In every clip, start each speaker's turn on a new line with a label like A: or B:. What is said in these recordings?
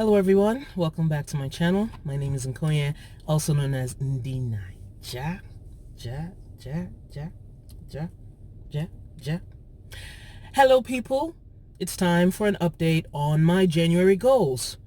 A: Hello everyone, welcome back to my channel. My name is Nkonye, also known as NdiNaija. Hello people, it's time for an update on my January goals.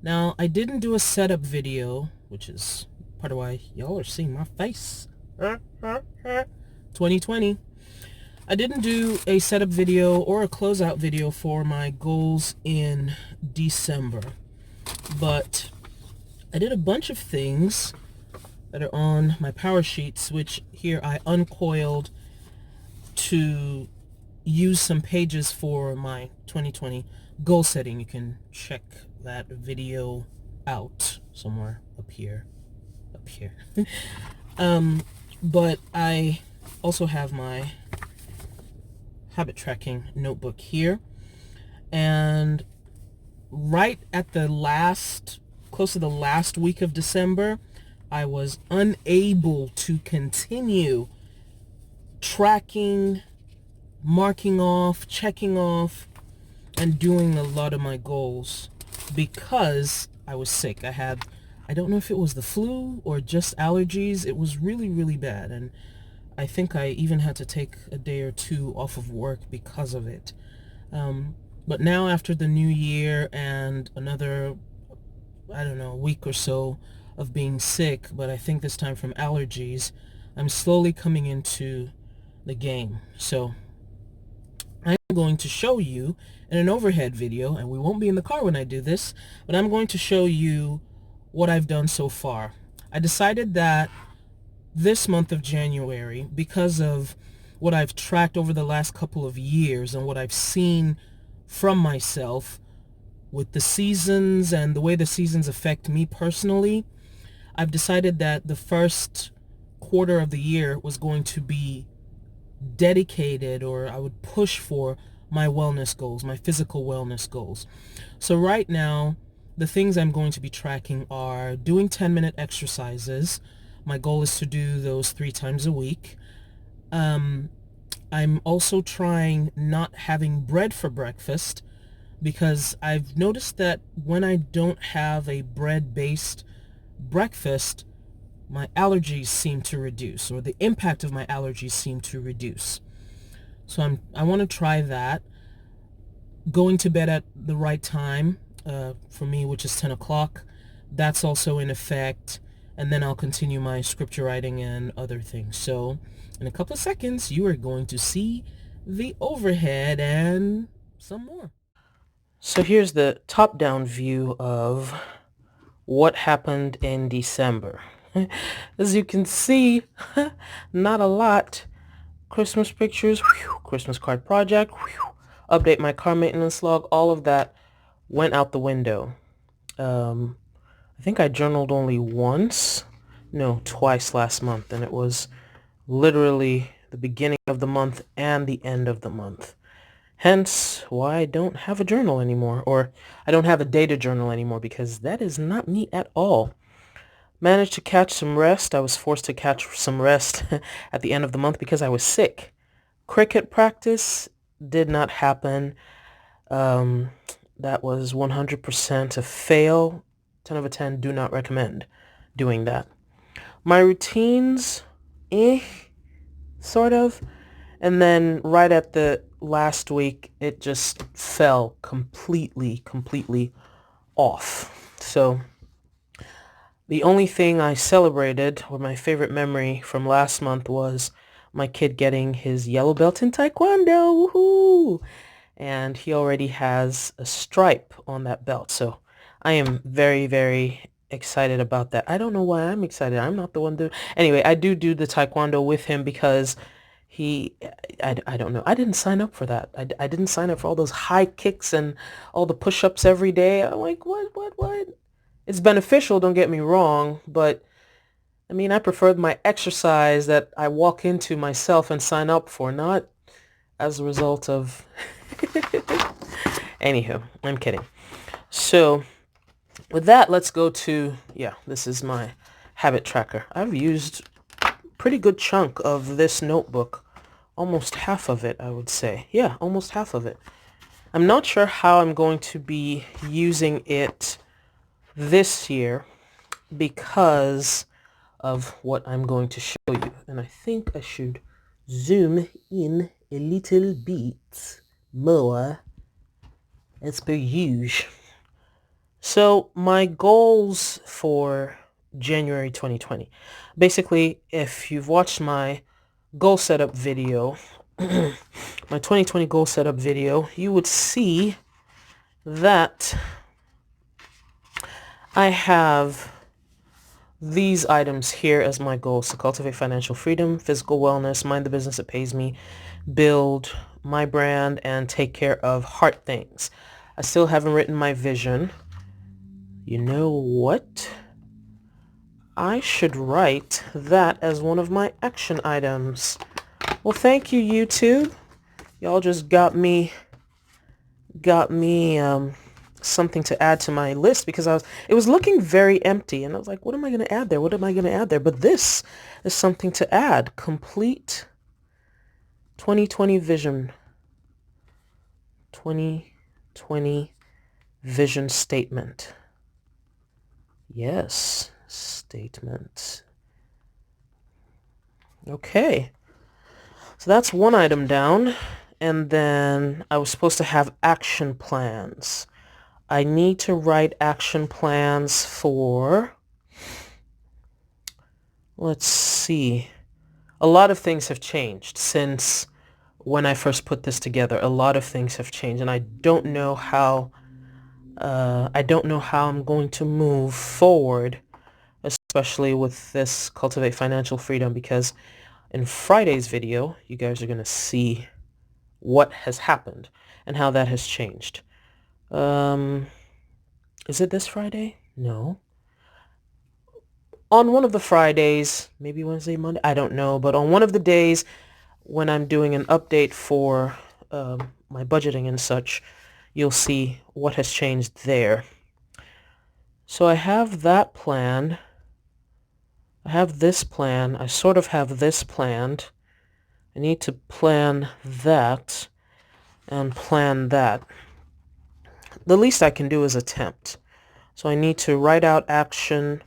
A: Now, I didn't do a setup video, which is part of why y'all are seeing my face. 2020. I didn't do a setup video or a closeout video for my goals in December, but I did a bunch of things that are on my power sheets, which here I uncoiled to use some pages for my 2020 goal setting. You can check that video out somewhere up here. But I also have my habit tracking notebook here, and right at the close to the last week of December, I was unable to continue tracking, marking off, checking off, and doing a lot of my goals because I was sick. I don't know if it was the flu or just allergies. It was really, really bad, and I think I even had to take a day or two off of work because of it. But now, after the new year and another, I don't know, week or so of being sick, but I think this time from allergies, I'm slowly coming into the game. So I'm going to show you in an overhead video, and we won't be in the car when I do this, but I'm going to show you what I've done so far. I decided that this month of January, because of what I've tracked over the last couple of years and what I've seen from myself with the seasons and the way the seasons affect me personally, I've decided that the first quarter of the year was going to be dedicated, or I would push for my wellness goals, my physical wellness goals. So right now, the things I'm going to be tracking are doing 10-minute exercises. My goal is to do those 3 times a week. I'm also trying not having bread for breakfast, because I've noticed that when I don't have a bread-based breakfast, my allergies seem to reduce, or the impact of my allergies seem to reduce. So I want to try that. Going to bed at the right time, for me, which is 10 o'clock, that's also in effect. And then I'll continue my scripture writing and other things. So in a couple of seconds, you are going to see the overhead and some more. So here's the top-down view of what happened in December. As you can see, not a lot. Christmas pictures, whew, Christmas card project, whew, update my car maintenance log, all of that went out the window. I think I journaled only twice last month, and it was literally the beginning of the month and the end of the month. Hence why I don't have a journal anymore, or I don't have a data journal anymore, because that is not me at all. Managed to catch some rest. I was forced to catch some rest at the end of the month because I was sick. Cricket practice did not happen. That was 100% a fail. 10 out of 10, do not recommend doing that. My routines, sort of. And then right at the last week, it just fell completely off. So the only thing I celebrated, or my favorite memory from last month, was my kid getting his yellow belt in Taekwondo. Woohoo! And he already has a stripe on that belt. So I am very, very excited about that. I don't know why I'm excited. I'm not the one to... Anyway, I do the Taekwondo with him because I don't know. I didn't sign up for that. I didn't sign up for all those high kicks and all the push-ups every day. I'm like, what? It's beneficial, don't get me wrong, but I mean, I prefer my exercise that I walk into myself and sign up for, not as a result of... Anywho, I'm kidding. So with that, let's go to, this is my habit tracker. I've used a pretty good chunk of this notebook. Almost half of it, I would say. Yeah, almost half of it. I'm not sure how I'm going to be using it this year because of what I'm going to show you. And I think I should zoom in a little bit more as per usual. So my goals for January 2020. Basically, if you've watched my goal setup video, my 2020 goal setup video, you would see that I have these items here as my goals: to cultivate financial freedom, physical wellness, mind the business that pays me, build my brand, and take care of heart things. I still haven't written my vision. You know what? I should write that as one of my action items. Well, thank you, YouTube. Y'all just got me something to add to my list, because it was looking very empty, and I was like, what am I going to add there? What am I going to add there? But this is something to add. Complete 2020 vision. 2020 vision statement. Yes, statement. Okay. So that's one item down. And then I was supposed to have action plans. I need to write action plans for, let's see, a lot of things have changed since when I first put this together. A lot of things have changed, and I don't know how I'm going to move forward, especially with this Cultivate Financial Freedom, because in Friday's video, you guys are going to see what has happened and how that has changed. Is it this Friday? No. On one of the Fridays, maybe Wednesday, Monday, I don't know, but on one of the days when I'm doing an update for my budgeting and such, you'll see what has changed there. So I have that plan. I have this plan. I sort of have this planned. I need to plan that and plan that. The least I can do is attempt. So I need to write out action,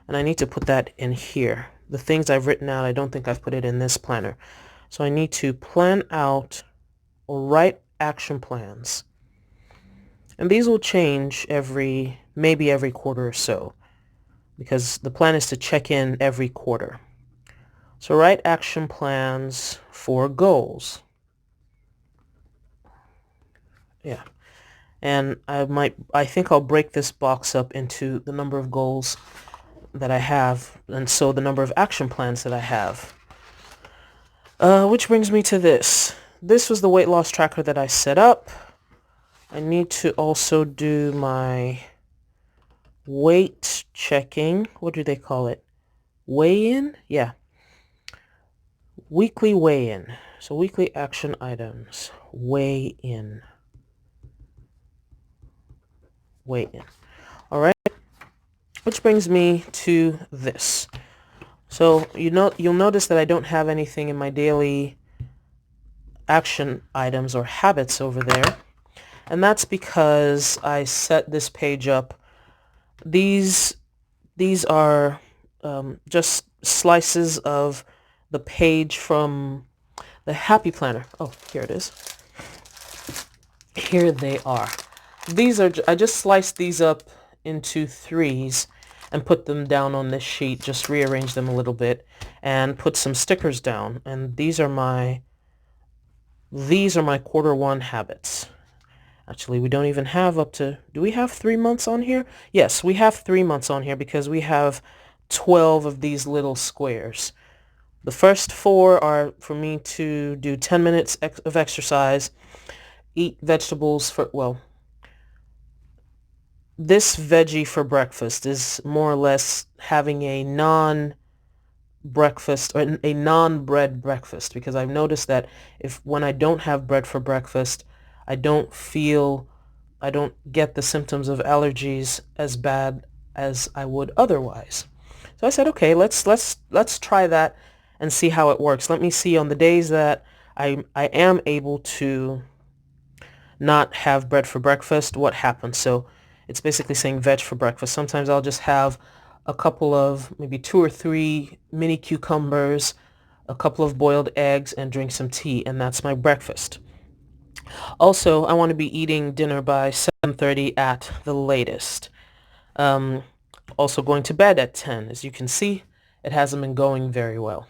A: and I need to put that in here. The things I've written out, I don't think I've put it in this planner. So I need to plan out or write action plans. And these will change maybe every quarter or so, because the plan is to check in every quarter. So write action plans for goals. Yeah. And I think I'll break this box up into the number of goals that I have, and so the number of action plans that I have. Which brings me to this. This was the weight loss tracker that I set up. I need to also do my weight checking. What do they call it? Weigh-in? Yeah. Weekly weigh-in. So weekly action items. Weigh-in. Weigh-in. All right. Which brings me to this. So you'll notice that I don't have anything in my daily action items or habits over there. And that's because I set this page up. These are just slices of the page from the Happy Planner. Oh, here it is. Here they are. I just sliced these up into threes and put them down on this sheet, just rearrange them a little bit and put some stickers down. And these are my quarter one habits. Actually, we don't even have do we have 3 months on here? Yes, we have 3 months on here because we have 12 of these little squares. The first 4 are for me to do 10 minutes of exercise, eat vegetables this veggie for breakfast is more or less having a non-breakfast or a non-bread breakfast, because I've noticed that when I don't have bread for breakfast, I don't get the symptoms of allergies as bad as I would otherwise. So I said, okay, let's try that and see how it works. Let me see on the days that I am able to not have bread for breakfast, what happens. So It's basically saying veg for breakfast. Sometimes I'll just have a couple of, maybe 2 or 3 mini cucumbers, a couple of boiled eggs, and drink some tea, and that's my breakfast. Also, I want to be eating dinner by 7:30 at the latest. Um, Also going to bed at 10. As you can see, it hasn't been going very well.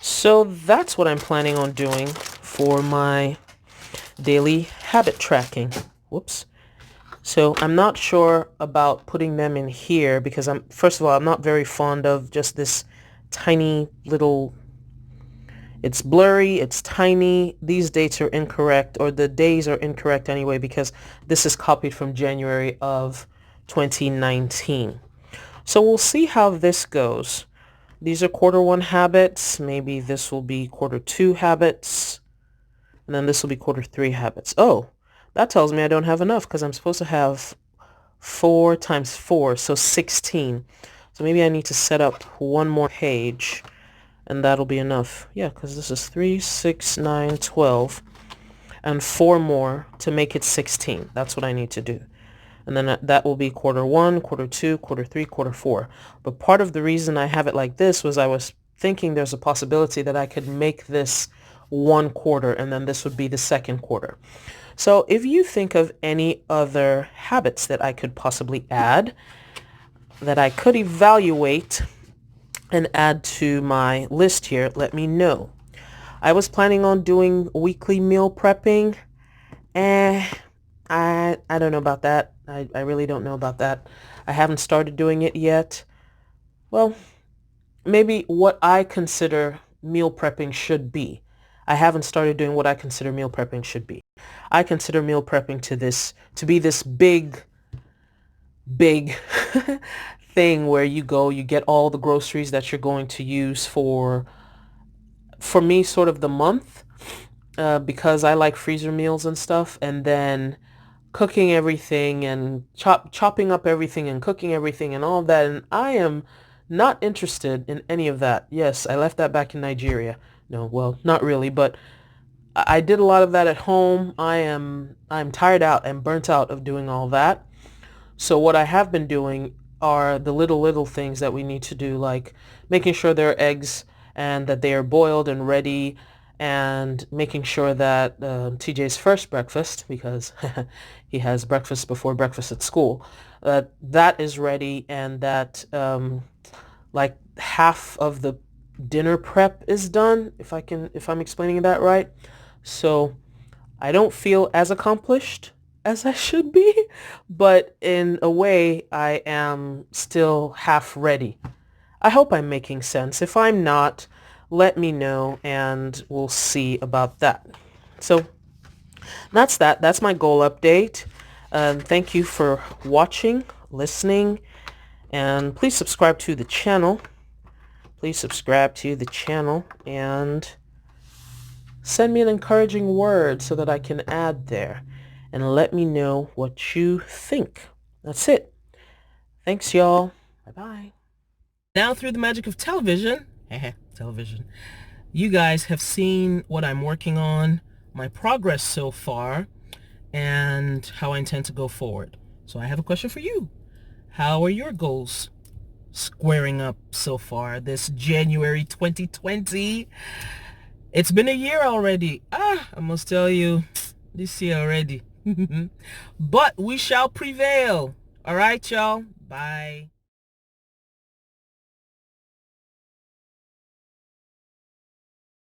A: So that's what I'm planning on doing for my daily habit tracking. Whoops. So I'm not sure about putting them in here because first of all, I'm not very fond of just this tiny little, it's blurry, it's tiny. These dates are incorrect, or the days are incorrect anyway, because this is copied from January of 2019. So we'll see how this goes. These are quarter 1 habits. Maybe this will be quarter 2 habits. And then this will be quarter 3 habits. Oh, that tells me I don't have enough because I'm supposed to have 4 times 4, so 16. So maybe I need to set up one more page and that'll be enough. Yeah, because this is 3, 6, 9, 12, and 4 more to make it 16. That's what I need to do. And then that will be quarter 1, quarter 2, quarter 3, quarter 4. But part of the reason I have it like this was I was thinking there's a possibility that I could make this 1 quarter, and then this would be the 2nd quarter. So if you think of any other habits that I could possibly add, that I could evaluate and add to my list here, let me know. I was planning on doing weekly meal prepping. I don't know about that. I really don't know about that. I haven't started doing it yet. Well, maybe what I consider meal prepping should be. I haven't started doing what I consider meal prepping should be. I consider meal prepping to be this big thing where you go, you get all the groceries that you're going to use for me, sort of the month, because I like freezer meals and stuff, and then cooking everything and chopping up everything and cooking everything and all of that. And I am not interested in any of that. Yes, I left that back in Nigeria. No, well, not really, but I did a lot of that at home. I'm tired out and burnt out of doing all that. So what I have been doing are the little things that we need to do, like making sure there are eggs and that they are boiled and ready, and making sure that TJ's first breakfast, because he has breakfast before breakfast at school, that is ready, and that like half of the dinner prep is done, if I'm explaining that right. So I don't feel as accomplished as I should be, but in a way I am still half ready. I hope I'm making sense. If I'm not, let me know and we'll see about that. So that's that. That's my goal update. Thank you for watching, listening, and please subscribe to the channel. And send me an encouraging word so that I can add there, and let me know what you think. That's it. Thanks, y'all. Bye-bye. Now, through the magic of television, you guys have seen what I'm working on, my progress so far, and how I intend to go forward. So I have a question for you. How are your goals squaring up so far this January 2020? It's been a year already. I must tell you, this year already. But we shall prevail. All right, y'all. Bye.